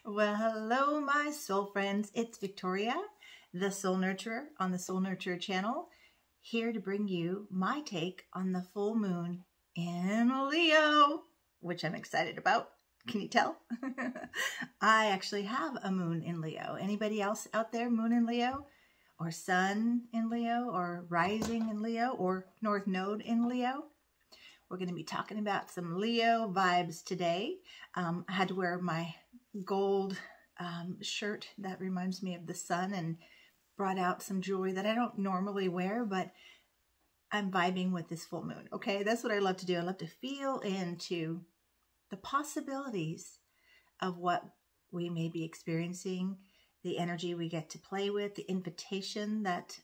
Well, hello, my soul friends. It's Victoria, the Soul Nurturer on the Soul Nurturer channel, here to bring you my take on the full moon in Leo, which I'm excited about. Can you tell? I actually have a moon in Leo. Anybody else out there, moon in Leo, or sun in Leo, or rising in Leo, or North Node in Leo? We're going to be talking about some Leo vibes today. I had to wear my gold shirt that reminds me of the sun and brought out some jewelry that I don't normally wear, but I'm vibing with this full moon. Okay, that's what I love to do. I love to feel into the possibilities of what we may be experiencing, the energy we get to play with, the invitation that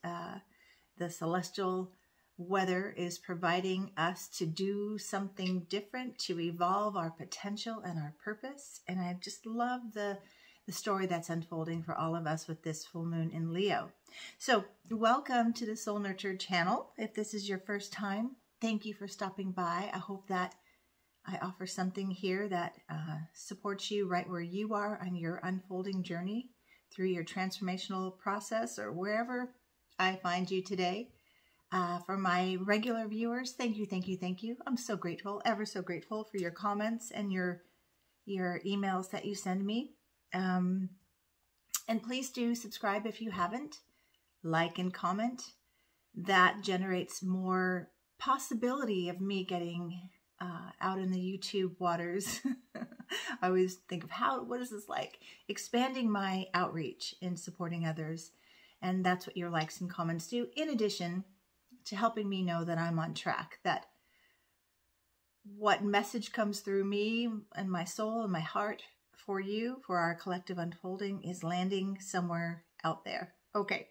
the celestial weather is providing us to do something different, to evolve our potential and our purpose. And I just love the story that's unfolding for all of us with this full moon in Leo. So welcome to the Soul Nurture channel. If this is your first time, thank you for stopping by. I hope that I offer something here that supports you right where you are on your unfolding journey through your transformational process or wherever I find you today. For my regular viewers, thank you, thank you, thank you. I'm so grateful, ever so grateful for your comments and your emails that you send me. And please do subscribe if you haven't. Like and comment. That generates more possibility of me getting out in the YouTube waters. I always think of what is this like? Expanding my outreach in supporting others. And that's what your likes and comments do. In addition to helping me know that I'm on track, that what message comes through me and my soul and my heart for you, for our collective unfolding, is landing somewhere out there. Okay,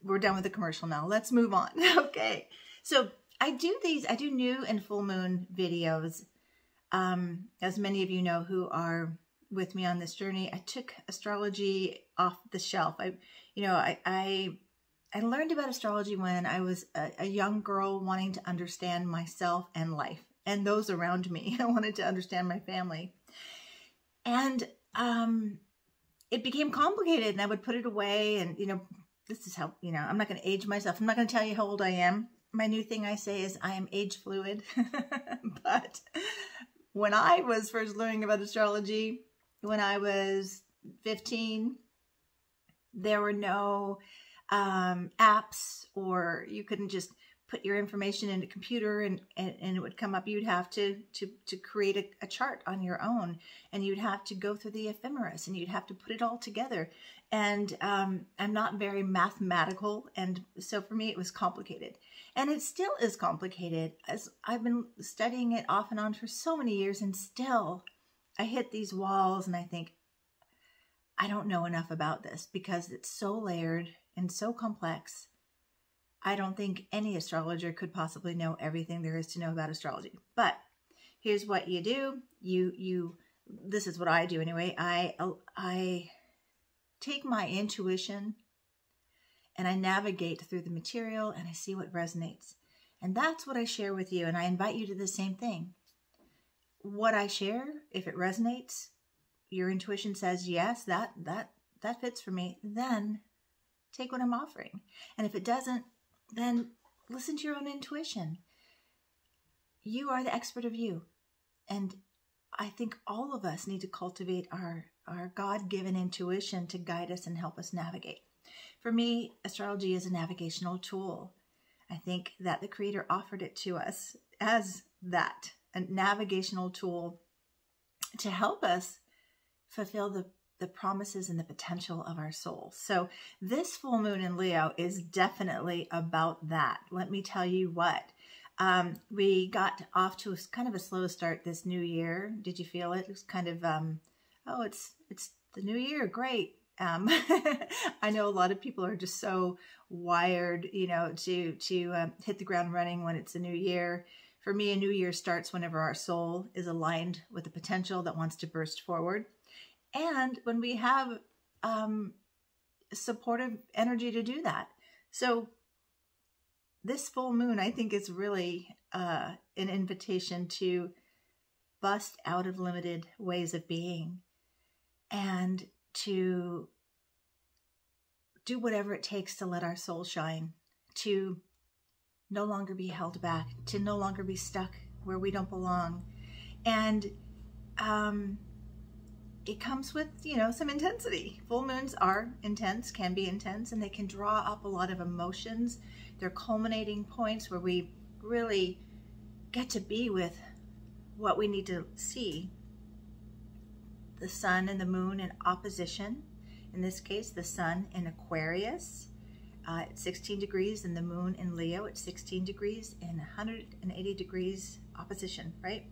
we're done with the commercial now. Let's move on. Okay, so I do new and full moon videos. As many of you know who are with me on this journey, I took astrology off the shelf. I learned about astrology when I was a young girl wanting to understand myself and life and those around me. I wanted to understand my family. And it became complicated, and I would put it away. And, this is how, I'm not going to age myself. I'm not going to tell you how old I am. My new thing I say is I am age fluid. But when I was first learning about astrology, when I was 15, there were no apps, or you couldn't just put your information in a computer and it would come up. You'd have to create a chart on your own, and you'd have to go through the ephemeris, and you'd have to put it all together. And I'm not very mathematical, and so for me it was complicated, and it still is complicated, as I've been studying it off and on for so many years, and still I hit these walls and I think, I don't know enough about this because it's so layered and so complex. I don't think any astrologer could possibly know everything there is to know about astrology. But here's what you do. This is what I do anyway. I take my intuition and I navigate through the material and I see what resonates. And that's what I share with you. And I invite you to the same thing. What I share, if it resonates, your intuition says, yes, that fits for me, then take what I'm offering. And if it doesn't, then listen to your own intuition. You are the expert of you. And I think all of us need to cultivate our God-given intuition to guide us and help us navigate. For me, astrology is a navigational tool. I think that the Creator offered it to us as that, a navigational tool to help us fulfill the promises and the potential of our soul. So this full moon in Leo is definitely about that. Let me tell you what. We got off to kind of a slow start this new year. Did you feel it? It was kind of, oh, it's the new year. Great. I know a lot of people are just so wired, to hit the ground running when it's a new year. For me, a new year starts whenever our soul is aligned with the potential that wants to burst forward. And when we have supportive energy to do that. So this full moon, I think, is really an invitation to bust out of limited ways of being and to do whatever it takes to let our soul shine, to no longer be held back, to no longer be stuck where we don't belong. And it comes with, some intensity. Full moons are intense, can be intense, and they can draw up a lot of emotions. They're culminating points where we really get to be with what we need to see. The sun and the moon in opposition. In this case, the sun in Aquarius at 16 degrees and the moon in Leo at 16 degrees and 180 degrees opposition, right?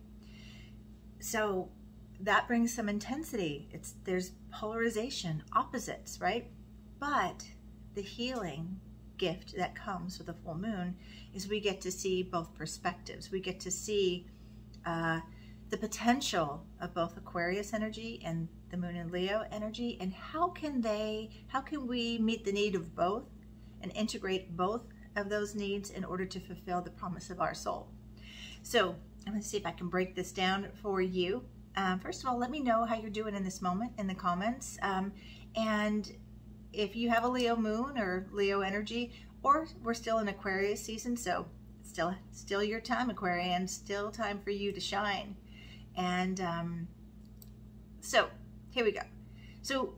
So that brings some intensity. There's polarization, opposites, right? But the healing gift that comes with a full moon is we get to see both perspectives. We get to see the potential of both Aquarius energy and the moon in Leo energy, and how can we meet the need of both and integrate both of those needs in order to fulfill the promise of our soul. So I'm going to see if I can break this down for you. First of all, let me know how you're doing in this moment in the comments. And if you have a Leo moon or Leo energy, or we're still in Aquarius season, so still your time, Aquarian, still time for you to shine. And so here we go. So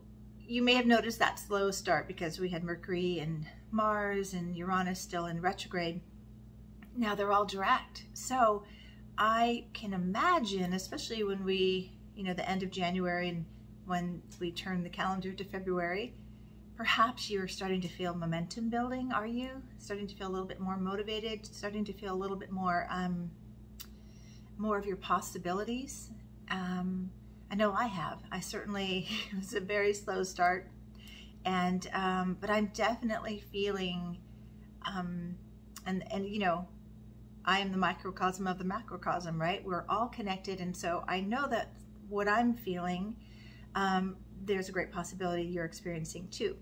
you may have noticed that slow start because we had Mercury and Mars and Uranus still in retrograde. Now they're all direct. So I can imagine, especially when we, the end of January and when we turn the calendar to February, perhaps you're starting to feel momentum building. Are you starting to feel a little bit more motivated, starting to feel a little bit more of your possibilities? I know I have. I certainly, it was a very slow start, and but I'm definitely feeling, and I am the microcosm of the macrocosm, right? We're all connected, and so I know that what I'm feeling, there's a great possibility you're experiencing too.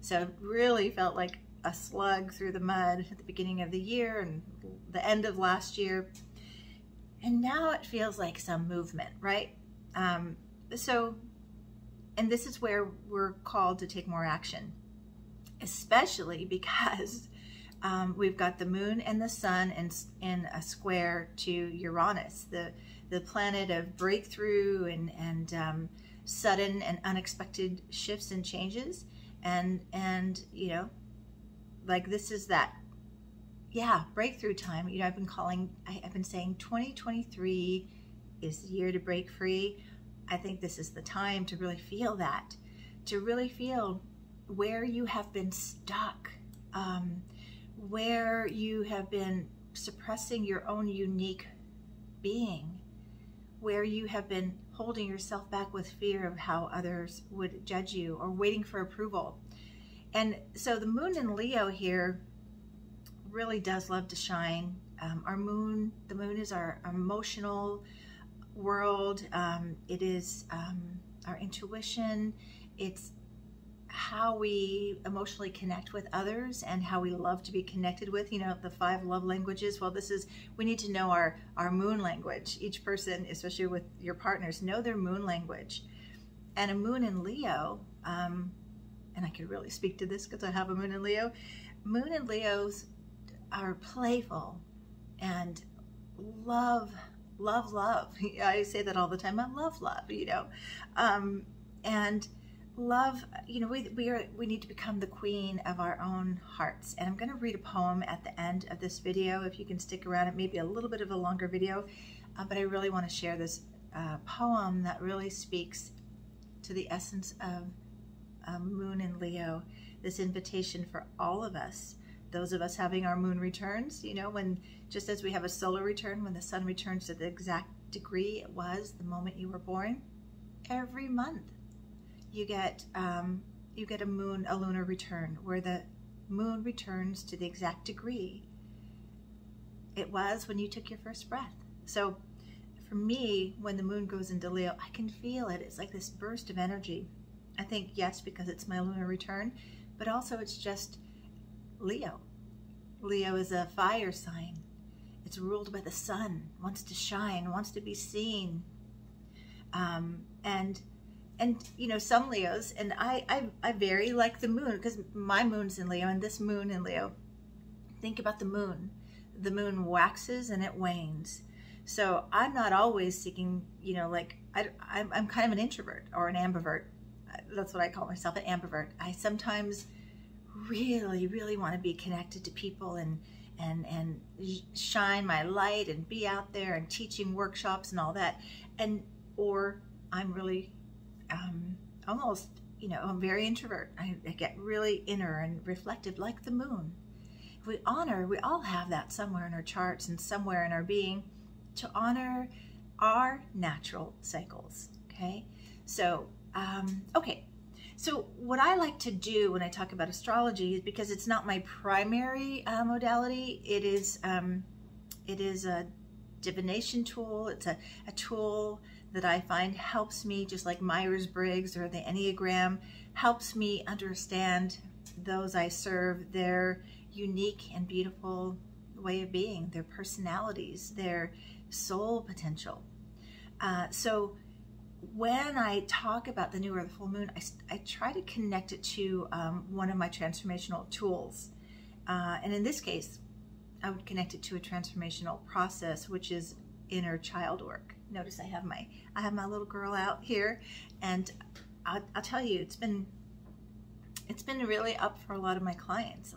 So it really felt like a slug through the mud at the beginning of the year and the end of last year, and now it feels like some movement, right? And this is where we're called to take more action, especially because we've got the moon and the sun in a square to Uranus, the planet of breakthrough and sudden and unexpected shifts and changes. And like this is that, breakthrough time. I've been saying 2023 is the year to break free. I think this is the time to really feel that, to really feel where you have been stuck, where you have been suppressing your own unique being, where you have been holding yourself back with fear of how others would judge you or waiting for approval. And so the moon in Leo here really does love to shine. The moon is our emotional world. It is our intuition. It's how we emotionally connect with others and how we love to be connected with, the 5 love languages. Well, we need to know our moon language. Each person, especially with your partners, know their moon language. And a moon in Leo, and I could really speak to this because I have a moon in Leo. Moon in Leos are playful and love. I say that all the time. I love, and love, we need to become the queen of our own hearts. And I'm going to read a poem at the end of this video. If you can stick around, it may be a little bit of a longer video, but I really want to share this poem that really speaks to the essence of moon in Leo, this invitation for all of us, those of us having our moon returns, when just as we have a solar return, when the sun returns to the exact degree it was the moment you were born, every month you get a lunar return where the moon returns to the exact degree it was when you took your first breath. So for me, when the moon goes into Leo, I can feel it. It's like this burst of energy. I think, yes, because it's my lunar return, but also it's just Leo. Leo is a fire sign. It's ruled by the sun, wants to shine, wants to be seen, And you know, some Leos, and I vary like the moon, because my moon's in Leo and this moon in Leo. Think about the moon. The moon waxes and it wanes. So I'm not always seeking, you know, like I'm kind of an introvert or an ambivert. That's what I call myself, an ambivert. I sometimes really, really want to be connected to people and shine my light and be out there and teaching workshops and all that. Or I'm really almost, you know, I'm very introvert. I get really inner and reflective like the moon. If we honor, we all have that somewhere in our charts and somewhere in our being, to honor our natural cycles. Okay. So, okay. So what I like to do when I talk about astrology is, because it's not my primary modality, it is a divination tool. It's a tool that I find helps me, just like Myers-Briggs or the Enneagram, helps me understand those I serve, their unique and beautiful way of being, their personalities, their soul potential. So when I talk about the new or the full moon, I try to connect it to one of my transformational tools. And in this case, I would connect it to a transformational process, which is inner child work. Notice I have my little girl out here, and I'll tell you, it's been really up for a lot of my clients.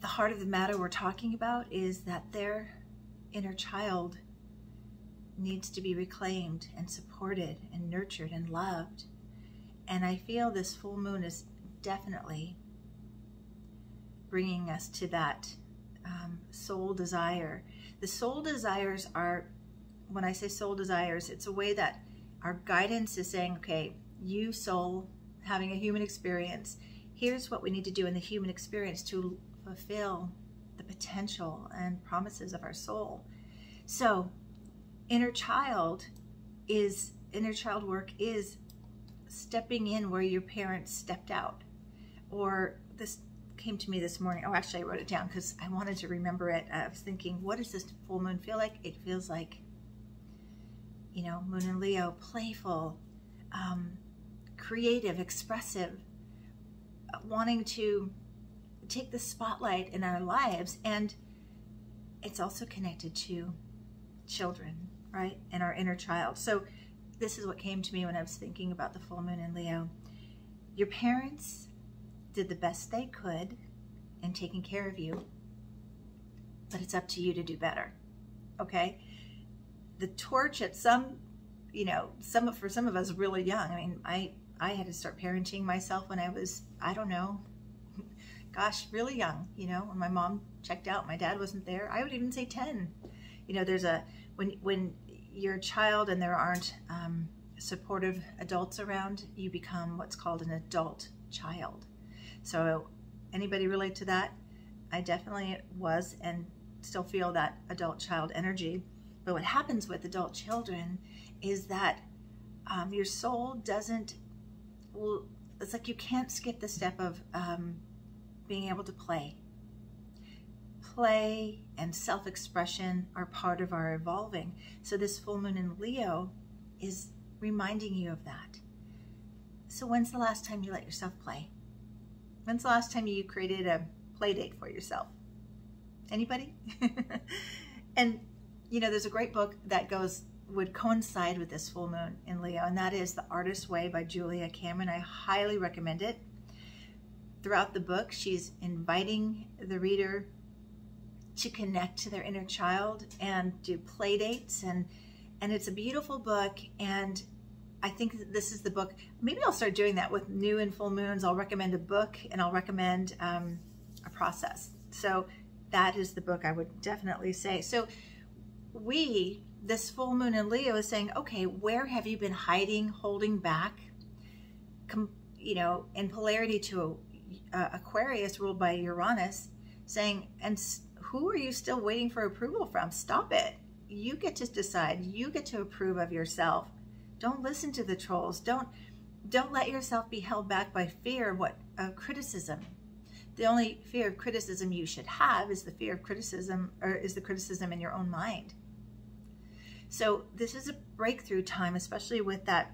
The heart of the matter we're talking about is that their inner child needs to be reclaimed and supported and nurtured and loved. And I feel this full moon is definitely bringing us to that soul desire. The soul desires are, when I say soul desires, it's a way that our guidance is saying, okay, you soul having a human experience, here's what we need to do in the human experience to fulfill the potential and promises of our soul. So inner child work is stepping in where your parents stepped out. Or this came to me this morning. Oh, actually I wrote it down because I wanted to remember it. I was thinking, what does this full moon feel like? It feels like, you know, moon in Leo, playful, creative, expressive, wanting to take the spotlight in our lives. And it's also connected to children, right? And our inner child. So this is what came to me when I was thinking about the full moon in Leo. Your parents did the best they could in taking care of you, but it's up to you to do better. Okay? The torch at some, you know, for some of us really young. I mean, I had to start parenting myself when I was, I don't know, gosh, really young. You know, when my mom checked out, my dad wasn't there. I would even say 10. You know, there's when you're a child and there aren't supportive adults around, you become what's called an adult child. So anybody relate to that? I definitely was and still feel that adult child energy. But what happens with adult children is that your soul doesn't, well, it's like you can't skip the step of being able to play. Play and self-expression are part of our evolving. So this full moon in Leo is reminding you of that. So when's the last time you let yourself play? When's the last time you created a play date for yourself? Anybody? And you know, there's a great book that would coincide with this full moon in Leo, and that is The Artist's Way by Julia Cameron. I highly recommend it. Throughout the book, she's inviting the reader to connect to their inner child and do play dates, and it's a beautiful book. And I think this is the book. Maybe I'll start doing that with new and full moons. I'll recommend a book and I'll recommend a process. So that is the book I would definitely say. So this full moon in Leo is saying, okay, where have you been hiding, holding back? You know, in polarity to Aquarius ruled by Uranus, saying, and who are you still waiting for approval from? Stop it. You get to decide. You get to approve of yourself. Don't listen to the trolls. Don't let yourself be held back by fear of criticism. The only fear of criticism you should have is the fear of criticism, or is the criticism in your own mind. So this is a breakthrough time, especially with that,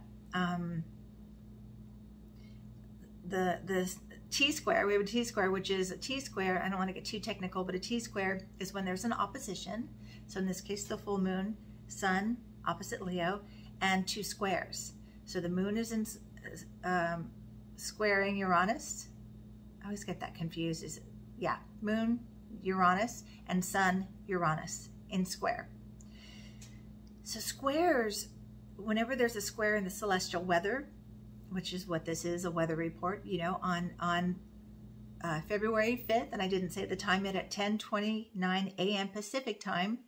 the T-square. We have a T-square, which is a T-square. I don't want to get too technical, but a T-square is when there's an opposition. So in this case, the full moon, sun, opposite Leo, and two squares. So the moon is in squaring Uranus. I always get that confused. Yeah, moon, Uranus, and sun, Uranus in square. So squares, whenever there's a square in the celestial weather, which is what this is, a weather report, you know, on February 5th, and I didn't say the time yet, at 10:29 a.m. Pacific time.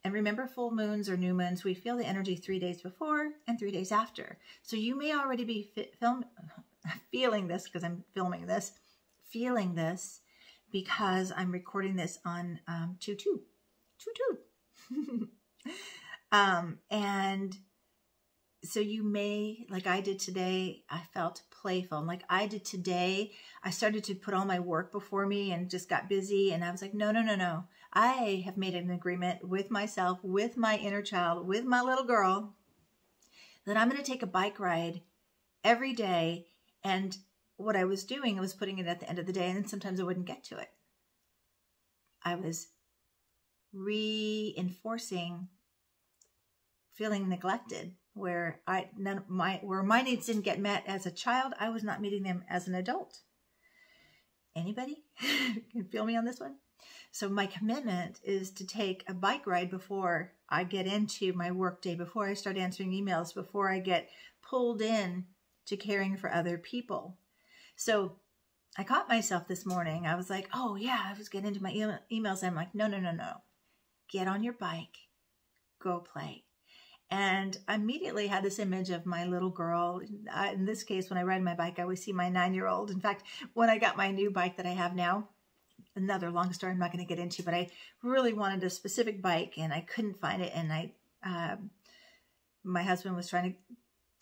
And remember, full moons or new moons, we feel the energy 3 days before and 3 days after. So you may already be feeling this, because I'm filming this, feeling this because I'm recording this on 2/2. And so you may, like I did today, I felt playful. Like I did today, I started to put all my work before me and just got busy. And I was like, no, no, no, no. I have made an agreement with myself, with my inner child, with my little girl, that I'm going to take a bike ride every day. And what I was doing, I was putting it at the end of the day, and then sometimes I wouldn't get to it. I was reinforcing feeling neglected, where my needs didn't get met as a child. I was not meeting them as an adult. Anybody can feel me on this one? So my commitment is to take a bike ride before I get into my work day, before I start answering emails, before I get pulled in to caring for other people. So I caught myself this morning. I was like, oh yeah, I was getting into my emails. I'm like, no, no, no, no. Get on your bike, go play. And I immediately had this image of my little girl. In this case, when I ride my bike, I always see my 9-year-old. In fact, when I got my new bike that I have now, another long story I'm not going to get into, but I really wanted a specific bike and I couldn't find it. And my husband was trying to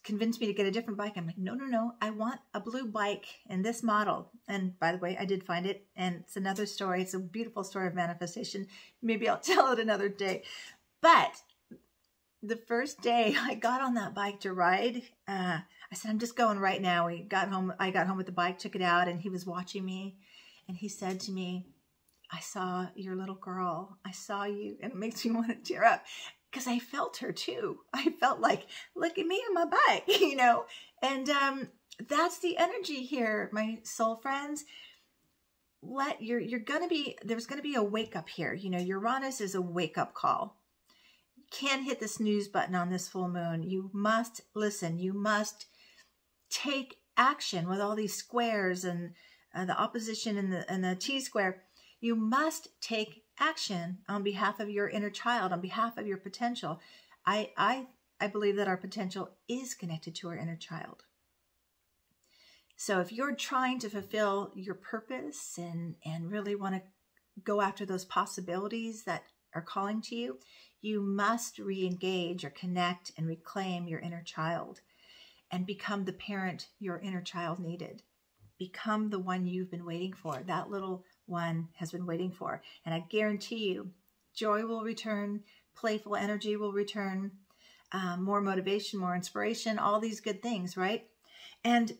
convince me to get a different bike. I'm like, no, no, no. I want a blue bike in this model. And by the way, I did find it. And it's another story. It's a beautiful story of manifestation. Maybe I'll tell it another day. But the first day I got on that bike to ride, I said, I'm just going right now. I got home with the bike, took it out, and he was watching me. And he said to me, I saw your little girl. I saw you. And it makes me want to tear up because I felt her too. I felt like, look at me on my bike, you know. And that's the energy here, my soul friends. There's going to be a wake up here. You know, Uranus is a wake up call. Can't hit the snooze button on this full moon. You must listen. You must take action with all these squares and the opposition and the T-square. You must take action on behalf of your inner child, on behalf of your potential. I believe that our potential is connected to our inner child. So if you're trying to fulfill your purpose and really want to go after those possibilities that are calling to you, you must re-engage or connect and reclaim your inner child and become the parent your inner child needed. Become the one you've been waiting for. That little one has been waiting for. And I guarantee you, joy will return, playful energy will return, more motivation, more inspiration, all these good things, right? And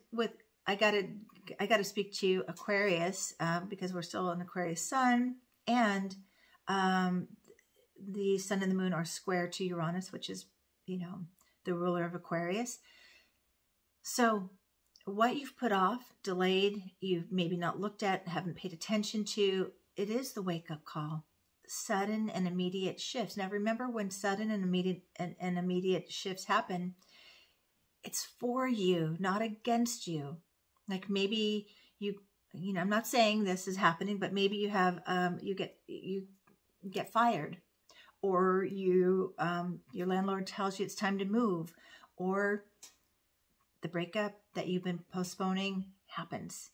I got to speak to Aquarius because we're still in Aquarius sun, and the sun and the moon are square to Uranus, which is, you know, the ruler of Aquarius. So what you've put off, delayed, you've maybe not looked at, haven't paid attention to, it is the wake-up call. Sudden and immediate shifts. Now remember, when sudden and immediate shifts happen, it's for you, not against you. Like maybe you know, I'm not saying this is happening, but maybe you have you get fired, or your landlord tells you it's time to move, or the breakup that you've been postponing happens.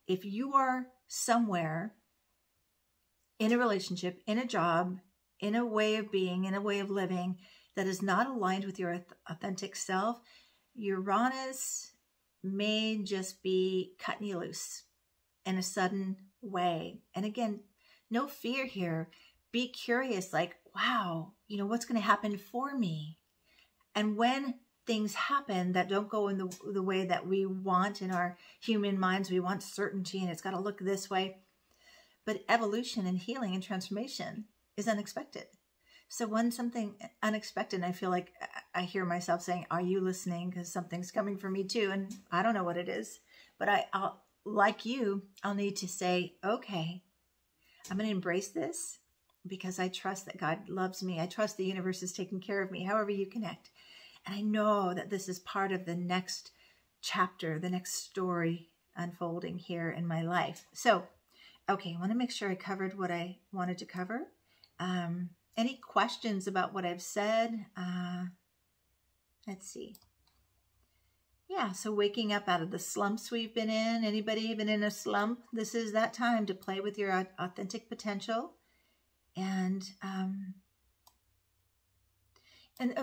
If you are somewhere in a relationship, in a job, in a way of being, in a way of living that is not aligned with your authentic self, Uranus may just be cutting you loose in a sudden way. And again, no fear here. Be curious, like, wow, what's going to happen for me? And when things happen that don't go in the way that we want in our human minds, we want certainty and it's got to look this way. But evolution and healing and transformation is unexpected. So when something unexpected, I feel like I hear myself saying, are you listening? Because something's coming for me too. And I don't know what it is, but I'll, like you, I'll need to say, okay, I'm going to embrace this because I trust that God loves me. I trust the universe is taking care of me, however you connect. And I know that this is part of the next chapter, the next story unfolding here in my life. So, okay, I want to make sure I covered what I wanted to cover. Any questions about what I've said? Let's see. Yeah, so waking up out of the slumps we've been in. Anybody been in a slump? This is that time to play with your authentic potential. And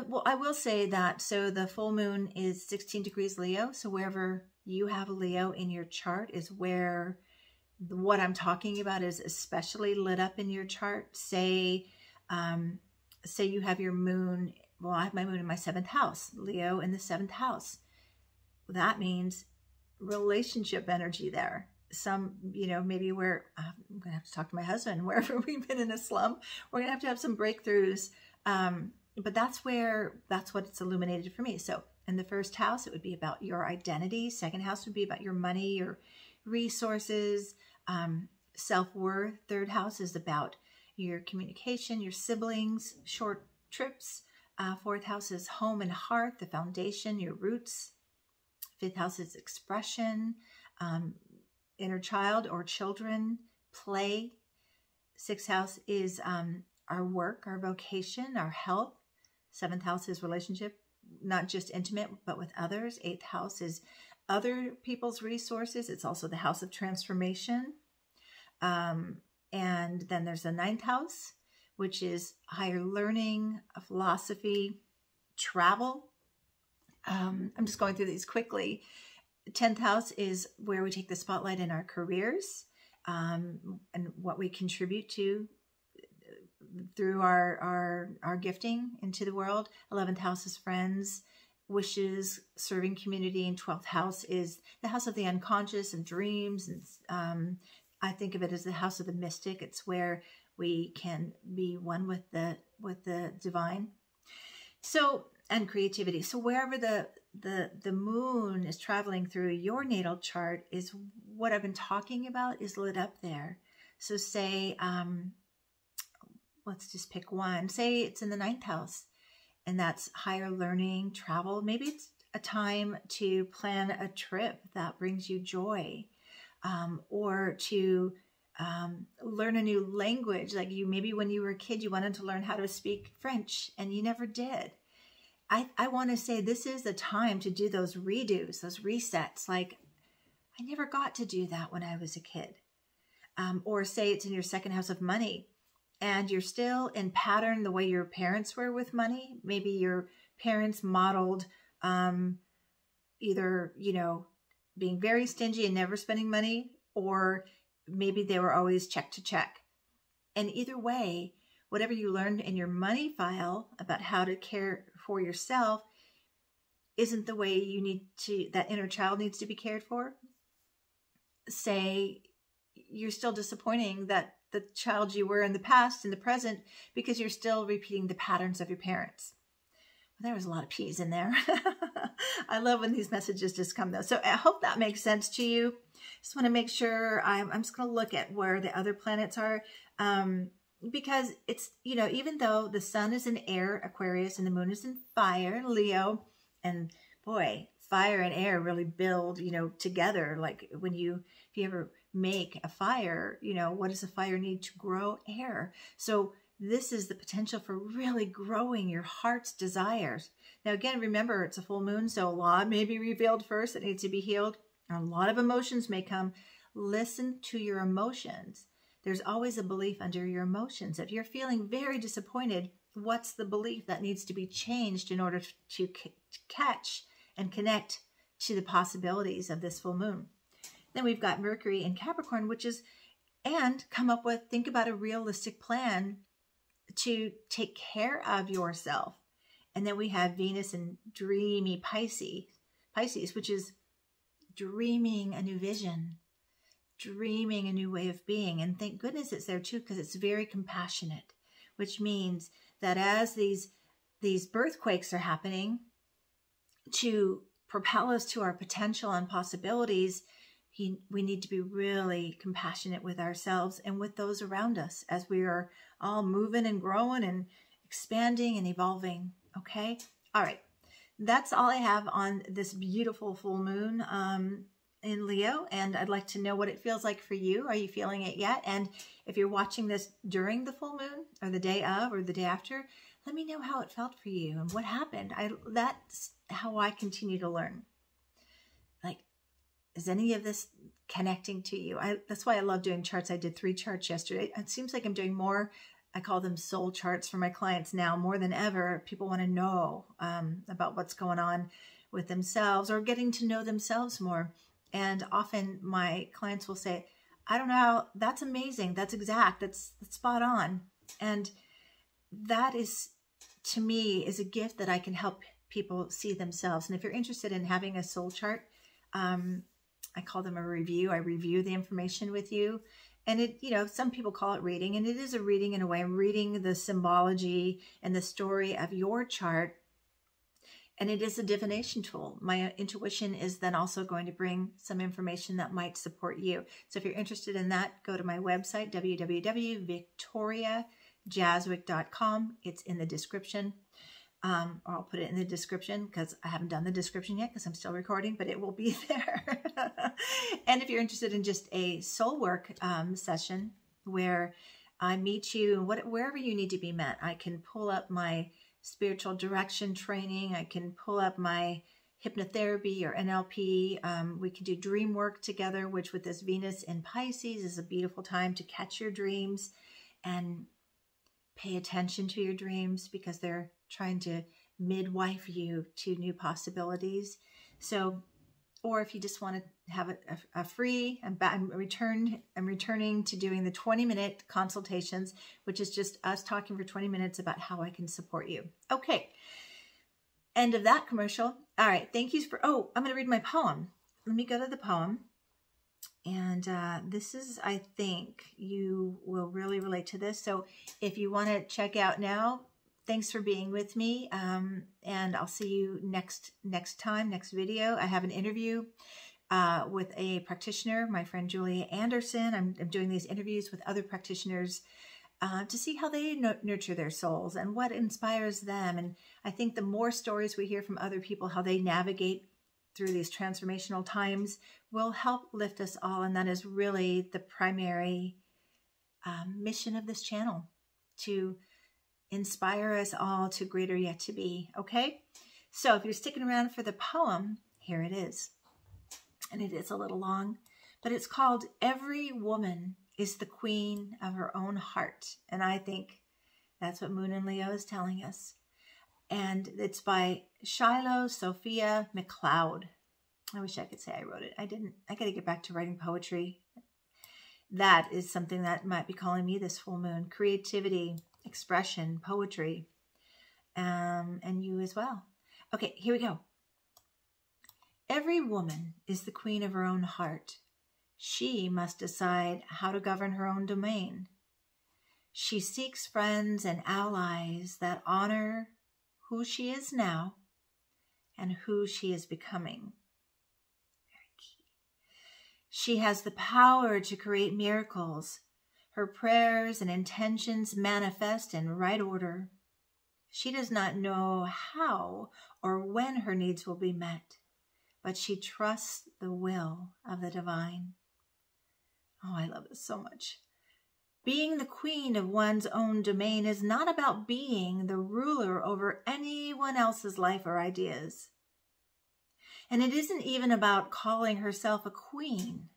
well, I will say that, so the full moon is 16 degrees Leo. So wherever you have a Leo in your chart is where what I'm talking about is especially lit up in your chart. Say you have your moon. Well, I have my moon in my 7th house, Leo in the 7th house. That means relationship energy there. Maybe where I'm going to have to talk to my husband, wherever we've been in a slump, we're going to have some breakthroughs. But that's what it's illuminated for me. So in the 1st house, it would be about your identity. 2nd house would be about your money, your resources, self-worth. 3rd house is about your communication, your siblings, short trips. 4th house is home and heart, the foundation, your roots. 5th house is expression, inner child or children, play. 6th house is our work, our vocation, our health. 7th house is relationship, not just intimate, but with others. 8th house is other people's resources. It's also the house of transformation. And then there's the 9th house, which is higher learning, philosophy, travel. I'm just going through these quickly. 10th house is where we take the spotlight in our careers, and what we contribute to through our gifting into the world. 11th house is friends, wishes, serving community, and 12th house is the house of the unconscious and dreams. And I think of it as the house of the mystic. It's where we can be one with the divine. So, and creativity. So wherever the moon is traveling through your natal chart is what I've been talking about is lit up there. So say, let's just pick one. Say it's in the 9th house, and that's higher learning, travel. Maybe it's a time to plan a trip that brings you joy, or to learn a new language. Like maybe when you were a kid, you wanted to learn how to speak French and you never did. I want to say this is the time to do those redos, those resets. Like I never got to do that when I was a kid. Or say it's in your 2nd house of money and you're still in pattern the way your parents were with money. Maybe your parents modeled either, being very stingy and never spending money, or maybe they were always check to check. And either way, whatever you learned in your money file about how to care for yourself isn't the way you need to, that inner child needs to be cared for. Say you're still disappointing that the child you were in the past, in the present, because you're still repeating the patterns of your parents. Well, there was a lot of P's in there. I love when these messages just come though. So I hope that makes sense to you. Just want to make sure I'm just going to look at where the other planets are. Because it's, even though the sun is in air, Aquarius, and the moon is in fire, Leo, and boy, fire and air really build, together. Like if you ever make a fire, what does a fire need to grow? Air. So this is the potential for really growing your heart's desires. Now, again, remember, it's a full moon, so a lot may be revealed first that needs to be healed. A lot of emotions may come. Listen to your emotions. There's always a belief under your emotions. If you're feeling very disappointed, what's the belief that needs to be changed in order to catch and connect to the possibilities of this full moon? Then we've got Mercury in Capricorn, think about a realistic plan to take care of yourself. And then we have Venus in dreamy Pisces, which is dreaming a new vision, dreaming a new way of being. And thank goodness it's there too, because it's very compassionate, which means that as these birthquakes are happening to propel us to our potential and possibilities, we need to be really compassionate with ourselves and with those around us as we are all moving and growing and expanding and evolving. Okay. All right. That's all I have on this beautiful full moon in Leo. And I'd like to know what it feels like for you. Are you feeling it yet? And if you're watching this during the full moon or the day of or the day after, let me know how it felt for you and what happened. That's how I continue to learn. Like, is any of this connecting to you? That's why I love doing charts. I did 3 charts yesterday. It seems like I'm doing more. I call them soul charts for my clients now more than ever. People want to know about what's going on with themselves or getting to know themselves more. And often my clients will say, I don't know, that's amazing. That's exact. That's spot on. And that is, to me, is a gift that I can help people see themselves. And if you're interested in having a soul chart, I call them a review. I review the information with you. And it, some people call it reading, and it is a reading in a way. I'm reading the symbology and the story of your chart, and it is a divination tool. My intuition is then also going to bring some information that might support you. So if you're interested in that, go to my website, www.victoriajazwick.com. It's in the description. Or I'll put it in the description because I haven't done the description yet because I'm still recording, but it will be there. And if you're interested in just a soul work session where I meet you wherever you need to be met, I can pull up my spiritual direction training. I can pull up my hypnotherapy or NLP. We can do dream work together, which with this Venus in Pisces is a beautiful time to catch your dreams and pay attention to your dreams because they're trying to midwife you to new possibilities. So, or if you just want to have a free, I'm returning to doing the 20-minute consultations, which is just us talking for 20 minutes about how I can support you. Okay. End of that commercial. All right. Thank you for, I'm going to read my poem. Let me go to the poem. And this is, I think you will really relate to this. So if you want to check out now, thanks for being with me. And I'll see you next video. I have an interview with a practitioner, my friend Julia Anderson. I'm doing these interviews with other practitioners to see how they nurture their souls and what inspires them. And I think the more stories we hear from other people, how they navigate through these transformational times will help lift us all. And that is really the primary mission of this channel, to inspire us all to greater yet to be. Okay. So if you're sticking around for the poem, here it is. And it is a little long, but it's called Every Woman is the Queen of Her Own Heart. And I think that's what Moon and Leo is telling us. And it's by Shiloh Sophia McLeod. I wish I could say I wrote it. I didn't. I got to get back to writing poetry. That is something that might be calling me this full moon. Creativity, expression, poetry, and you as well. Okay, here we go. Every woman is the queen of her own heart. She must decide how to govern her own domain. She seeks friends and allies that honor who she is now and who she is becoming. Very key. She has the power to create miracles. Her prayers and intentions manifest in right order. She does not know how or when her needs will be met, but she trusts the will of the divine. Oh, I love this so much. Being the queen of one's own domain is not about being the ruler over anyone else's life or ideas. And it isn't even about calling herself a queen.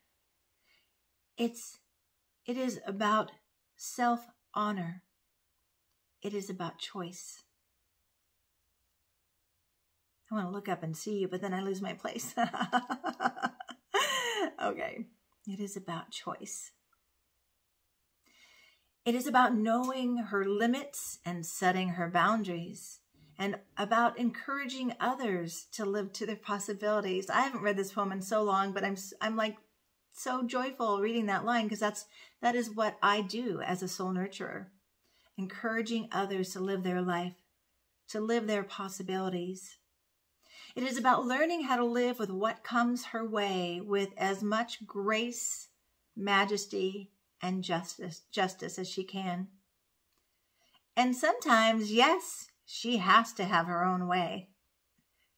It is about self-honor. It is about choice. I want to look up and see you, but then I lose my place. Okay. It is about choice. It is about knowing her limits and setting her boundaries, and about encouraging others to live to their possibilities. I haven't read this poem in so long, but I'm like so joyful reading that line, because that is what I do as a soul nurturer, encouraging others to live their life, to live their possibilities. It is about learning how to live with what comes her way with as much grace, majesty, and justice as she can. And sometimes, yes, she has to have her own way.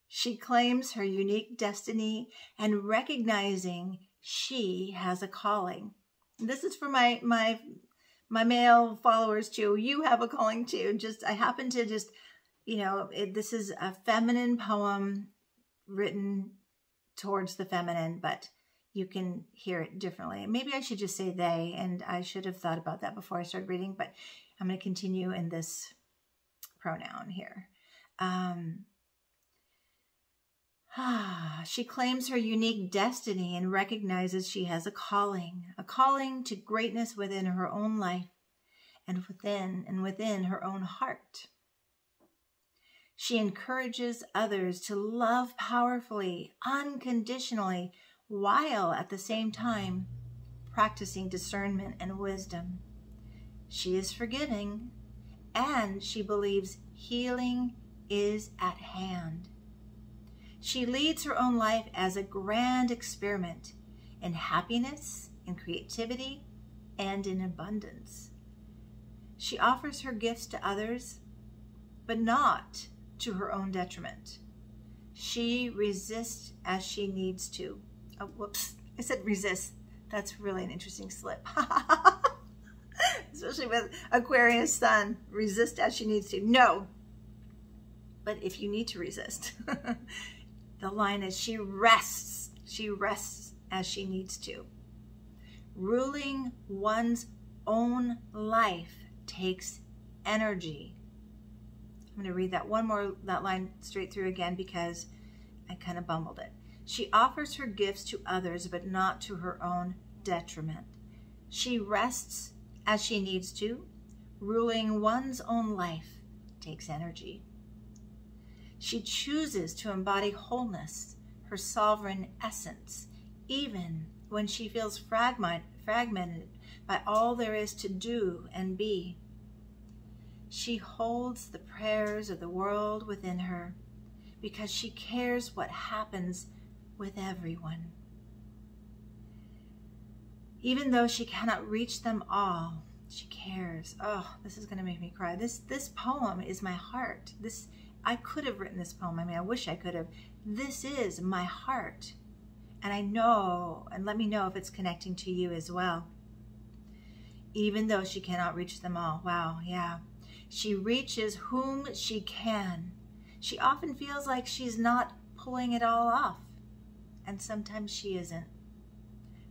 She claims her unique destiny and recognizing she has a calling. And this is for my male followers too. You have a calling too. I happen to just, this is a feminine poem written towards the feminine, but you can hear it differently. Maybe I should just say they, and I should have thought about that before I started reading, but I'm going to continue in this pronoun here. She claims her unique destiny and recognizes she has a calling to greatness within her own life and within her own heart. She encourages others to love powerfully, unconditionally, while at the same time practicing discernment and wisdom. She is forgiving, and she believes healing is at hand. She leads her own life as a grand experiment in happiness, in creativity, and in abundance. She offers her gifts to others, but not to her own detriment. She resists as she needs to. Oh, whoops. I said resist. That's really an interesting slip. Especially with Aquarius sun. Resist as she needs to. No. But if you need to resist, the line is she rests. She rests as she needs to. Ruling one's own life takes energy. I'm going to read that line straight through again, because I kind of bumbled it. She offers her gifts to others, but not to her own detriment. She rests as she needs to. Ruling one's own life takes energy. She chooses to embody wholeness, her sovereign essence, even when she feels fragmented by all there is to do and be. She holds the prayers of the world within her because she cares what happens with everyone. Even though she cannot reach them all, she cares. Oh, this is going to make me cry. This poem is my heart. I could have written this poem. I mean, I wish I could have. This is my heart. And I know, and let me know if it's connecting to you as well. Even though she cannot reach them all. Wow, yeah. She reaches whom she can. She often feels like she's not pulling it all off. And sometimes she isn't.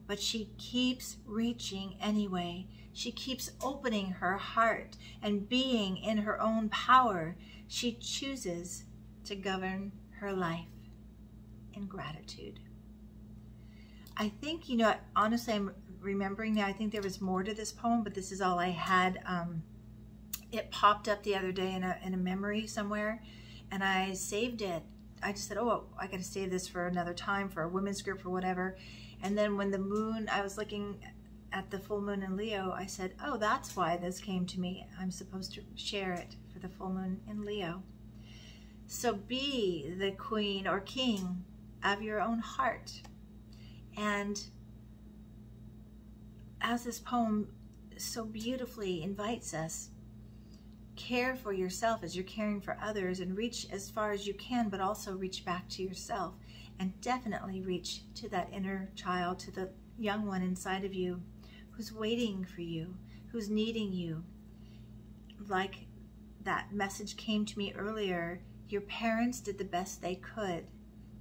But she keeps reaching anyway. She keeps opening her heart and being in her own power. She chooses to govern her life in gratitude. I think, honestly, I'm remembering now, I think there was more to this poem, but this is all I had. It popped up the other day in a memory somewhere, and I saved it. I just said, oh, I got to save this for another time, for a women's group or whatever. And then when the moon, I was looking at the full moon in Leo, I said, oh, that's why this came to me. I'm supposed to share it for the full moon in Leo. So be the queen or king of your own heart. And as this poem so beautifully invites us, care for yourself as you're caring for others, and reach as far as you can, but also reach back to yourself, and definitely reach to that inner child, to the young one inside of you who's waiting for you, who's needing you. Like that message came to me earlier, your parents did the best they could.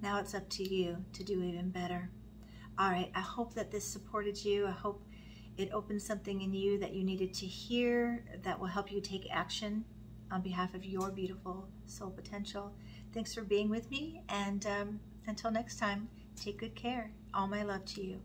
Now it's up to you to do even better. All right, I hope that this supported you. I hope it opened something in you that you needed to hear that will help you take action on behalf of your beautiful soul potential. Thanks for being with me, and until next time, take good care. All my love to you.